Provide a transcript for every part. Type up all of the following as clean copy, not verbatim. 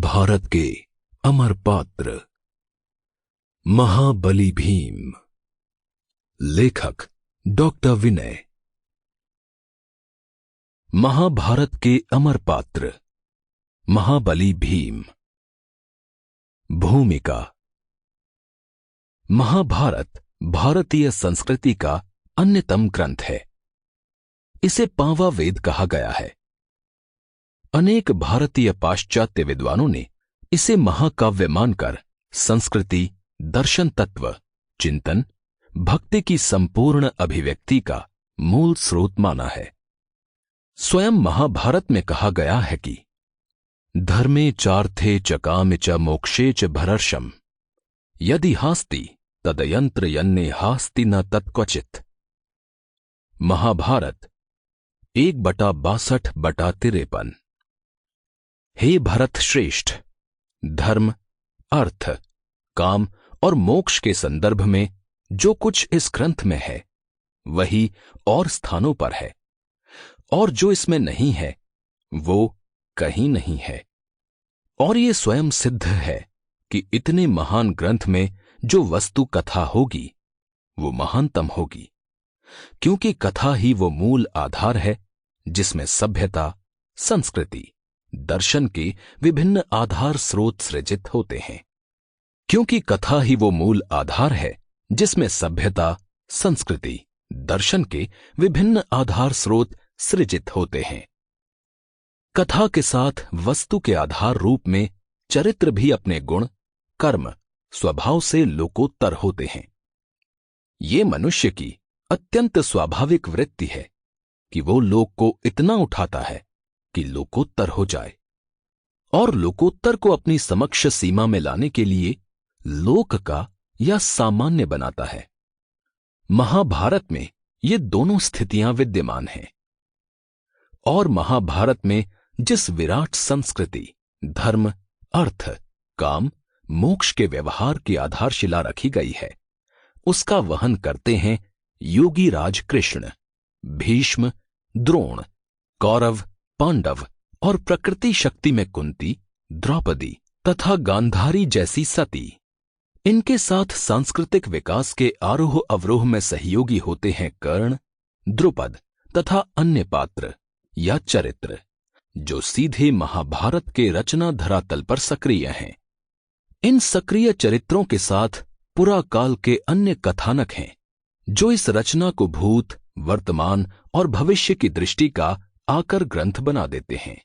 महाभारत के अमर पात्र महाबली भीम। लेखक डॉक्टर विनय। महाभारत के अमर पात्र महाबली भीम। भूमिका। महाभारत भारतीय संस्कृति का अन्यतम ग्रंथ है। इसे 5वां वेद कहा गया है। अनेक भारतीय पाश्चात्य विद्वानों ने इसे महाकाव्य मानकर संस्कृति, दर्शन तत्व, चिंतन, भक्ति की संपूर्ण अभिव्यक्ति का मूल स्रोत माना है। स्वयं महाभारत में कहा गया है कि धर्मे चार्थे च कामे च मोक्षे च भरर्षम यदि हास्ति तदयंत्र यन्ने हास्ति न तत्क्वचित्। महाभारत 1/62/53। हे भरत श्रेष्ठ, धर्म, अर्थ, काम और मोक्ष के संदर्भ में जो कुछ इस ग्रंथ में है वही और स्थानों पर है, और जो इसमें नहीं है वो कहीं नहीं है। और ये स्वयं सिद्ध है कि इतने महान ग्रंथ में जो वस्तु कथा होगी वो महानतम होगी, क्योंकि कथा ही वो मूल आधार है जिसमें सभ्यता, संस्कृति, दर्शन के विभिन्न आधार स्रोत सृजित होते हैं। क्योंकि कथा ही वो मूल आधार है जिसमें सभ्यता, संस्कृति, दर्शन के विभिन्न आधार स्रोत सृजित होते हैं। कथा के साथ वस्तु के आधार रूप में चरित्र भी अपने गुण, कर्म, स्वभाव से लोकोत्तर होते हैं। ये मनुष्य की अत्यंत स्वाभाविक वृत्ति है कि वो लोक को इतना उठाता है कि लोकोत्तर हो जाए, और लोकोत्तर को अपनी समक्ष सीमा में लाने के लिए लोक का या सामान्य बनाता है। महाभारत में ये दोनों स्थितियां विद्यमान हैं। और महाभारत में जिस विराट संस्कृति, धर्म, अर्थ, काम, मोक्ष के व्यवहार की आधारशिला रखी गई है उसका वहन करते हैं योगी राज कृष्ण, भीष्म, द्रोण, कौरव, पांडव और प्रकृति शक्ति में कुंती, द्रौपदी तथा गांधारी जैसी सती। इनके साथ सांस्कृतिक विकास के आरोह अवरोह में सहयोगी होते हैं कर्ण, द्रुपद तथा अन्य पात्र या चरित्र जो सीधे महाभारत के रचना धरातल पर सक्रिय हैं। इन सक्रिय चरित्रों के साथ पुरा काल के अन्य कथानक हैं जो इस रचना को भूत, वर्तमान और भविष्य की दृष्टि का आकर ग्रंथ बना देते हैं।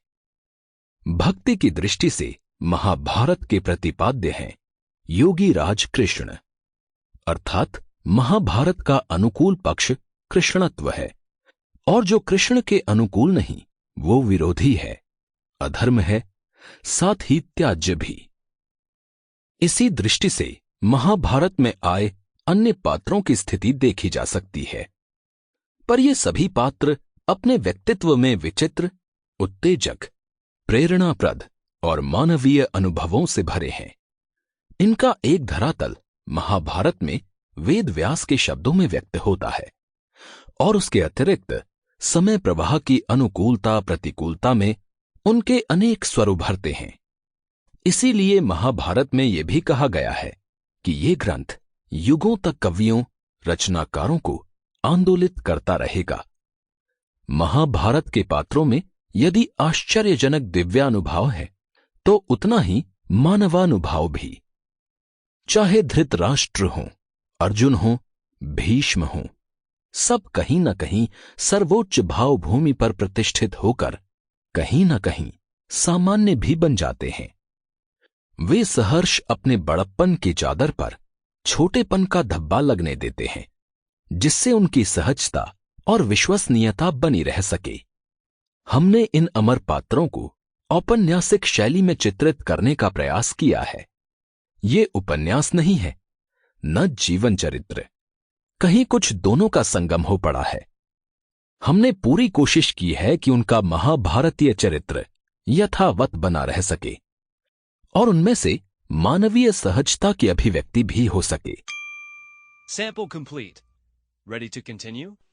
भक्ति की दृष्टि से महाभारत के प्रतिपाद्य हैं योगी राज कृष्ण, अर्थात महाभारत का अनुकूल पक्ष कृष्णत्व है, और जो कृष्ण के अनुकूल नहीं वो विरोधी है, अधर्म है, साथ ही त्याज्य भी। इसी दृष्टि से महाभारत में आए अन्य पात्रों की स्थिति देखी जा सकती है, पर ये सभी पात्र अपने व्यक्तित्व में विचित्र, उत्तेजक, प्रेरणाप्रद और मानवीय अनुभवों से भरे हैं। इनका एक धरातल महाभारत में वेद व्यास के शब्दों में व्यक्त होता है, और उसके अतिरिक्त समय प्रवाह की अनुकूलता प्रतिकूलता में उनके अनेक स्वरूप भरते हैं। इसीलिए महाभारत में यह भी कहा गया है कि ये ग्रंथ युगों तक कवियों, रचनाकारों को आंदोलित करता रहेगा। महाभारत के पात्रों में यदि आश्चर्यजनक दिव्यानुभाव है तो उतना ही मानवानुभाव भी। चाहे धृतराष्ट्र हो, अर्जुन हो, भीष्म हो, सब कहीं न कहीं सर्वोच्च भाव भूमि पर प्रतिष्ठित होकर कहीं न कहीं सामान्य भी बन जाते हैं। वे सहर्ष अपने बड़प्पन की चादर पर छोटेपन का धब्बा लगने देते हैं, जिससे उनकी सहजता और विश्वसनीयता बनी रह सके। हमने इन अमर पात्रों को औपन्यासिक शैली में चित्रित करने का प्रयास किया है। ये उपन्यास नहीं है, न जीवन चरित्र, कहीं कुछ दोनों का संगम हो पड़ा है। हमने पूरी कोशिश की है कि उनका महाभारतीय चरित्र यथावत बना रह सके और उनमें से मानवीय सहजता की अभिव्यक्ति भी हो सके। Sample complete. Ready to continue?